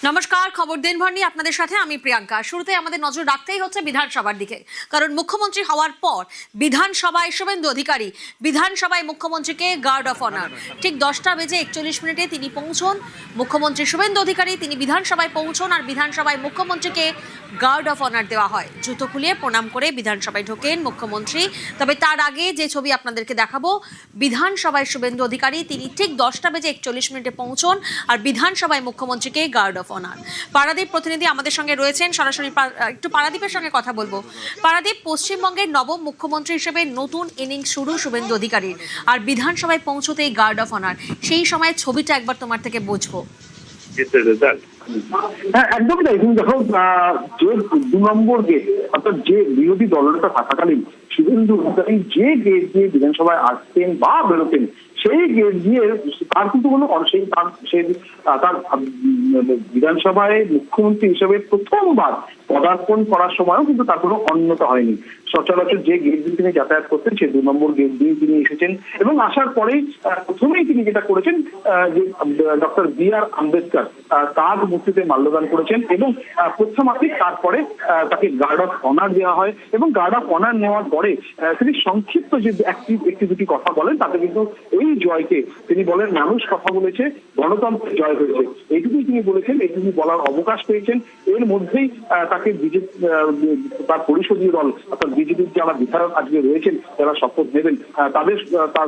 নমস্কার, খবর দিনভর নিয়ে আপনাদের সাথে আমি প্রিয়াঙ্কা। শুরুতে আমাদের নজর রাখতেই হচ্ছে বিধানসভার দিকে, কারণ মুখ্যমন্ত্রী হওয়ার পর বিধানসভায় শুভেন্দু অধিকারী বিধানসভায় মুখ্যমন্ত্রীকে গার্ড অফ অনার ঠিক 10:41 তিনি পৌঁছন। মুখ্যমন্ত্রী শুভেন্দু অধিকারী তিনি বিধানসভায় পৌঁছন আর বিধানসভায় মুখ্যমন্ত্রীকে গার্ড অফ অনার দেওয়া হয়। জুতো খুলিয়ে প্রণাম করে বিধানসভায় ঢোকেন মুখ্যমন্ত্রী। তবে তার আগে যে ছবি আপনাদেরকে দেখাবো, বিধানসভায় শুভেন্দু অধিকারী তিনি ঠিক 10:41 পৌঁছন আর বিধানসভায় মুখ্যমন্ত্রীকে গার্ড অফ অনার। পারাদীপ প্রতিনিধি আমাদের সঙ্গে রয়েছেন, সরাসরি একটু পারাদীপের সঙ্গে কথা বলবো। পারাদীপ, পশ্চিমবঙ্গের নবম মুখ্যমন্ত্রী হিসেবে নতুন ইনিংস শুরু শুভেন্দু অধিকারীর, আর বিধানসভায় পৌঁছতেই গার্ড অফ অনার। সেই সময় ছবিটা একবার তোমার থেকে বুঝবো। হ্যাঁ, একদমই তাই। তুমি দেখো, যে 2 নম্বর গেট, অর্থাৎ যে বিরোধী দলনেতা থাকাকালীন শুভেন্দু অধিকারী যে গেট দিয়ে বিধানসভায় আসতেন বা বেরোতেন, সেই গেট দিয়ে তার কিন্তু কোনো তার বিধানসভায় মুখ্যমন্ত্রী হিসেবে প্রথমবার পদার্পণ করার সময়ও কিন্তু তার কোনো অন্যতা হয়নি। সচরাচর যে গেট দিয়ে তিনি যাতায়াত করতেন সেই 2 নম্বর গেট দিয়ে তিনি এসেছেন এবং আসার পরেই প্রথমেই তিনি যেটা করেছেন, যে ডক্টর বি.আর. আম্বেদকর তার মূর্তিতে মাল্যদান করেছেন এবং প্রথমাধিক তারপরে তাকে গার্ড অফ অনার দেওয়া হয় এবং গার্ড অফ অনার নেওয়ার পরে তিনি সংক্ষিপ্ত যে একটি দুটি কথা বলেন, তাতে কিন্তু এই জয়কে তিনি বলেন মানুষ কথা বলেছে, গণতন্ত্রের জয় হয়েছে, এইটুকুই তিনি বলেছেন, এইটুকু বলার অবকাশ পেয়েছেন। এর মধ্যেই তাকে বিজেপি তার পরিষদীয় দল অর্থাৎ বিজেপির যারা বিধায়ক আজকে রয়েছেন, যারা শপথ নেবেন,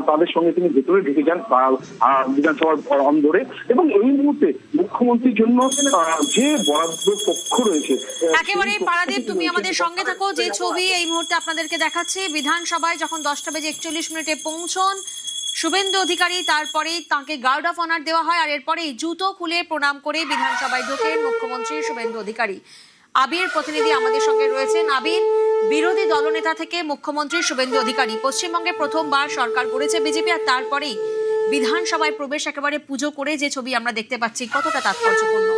তাদের সঙ্গে তিনি ভেতরে ঢুকে যান বিধানসভার অন্দরে। এবং এই মুহূর্তে মুখ্যমন্ত্রীর জন্য যে বরাদ্দ কক্ষ রয়েছে, একেবারে পারাদীপ তুমি আমাদের সঙ্গে থাকো। যে ছবি এই মুহূর্তে আপনাদেরকে দেখাচ্ছি, বিধানসভায় যখন 10:41 পৌঁছন শুভেন্দু অধিকারী, তারপরেই তাকে গার্ড অফ অনার দেওয়া হয় আর এরপরেই জুতো খুলে প্রণাম করে বিধানসভায় ঢোকেন মুখ্যমন্ত্রী শুভেন্দু অধিকারী। আবির প্রতিনিধি আমাদের সঙ্গে রয়েছেন। আবির, বিরোধী দলনেতা থেকে মুখ্যমন্ত্রী শুভেন্দু অধিকারী, পশ্চিমবঙ্গে প্রথমবার সরকার করেছে বিজেপি, আর তারপরেই বিধানসভায় প্রবেশ, একেবারে পুজো করে যে ছবি আমরা দেখতে পাচ্ছি, কতটা তাৎপর্যপূর্ণ?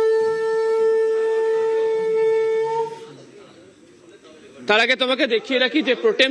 তার আগে তোমাকে দেখিয়ে রাখি যে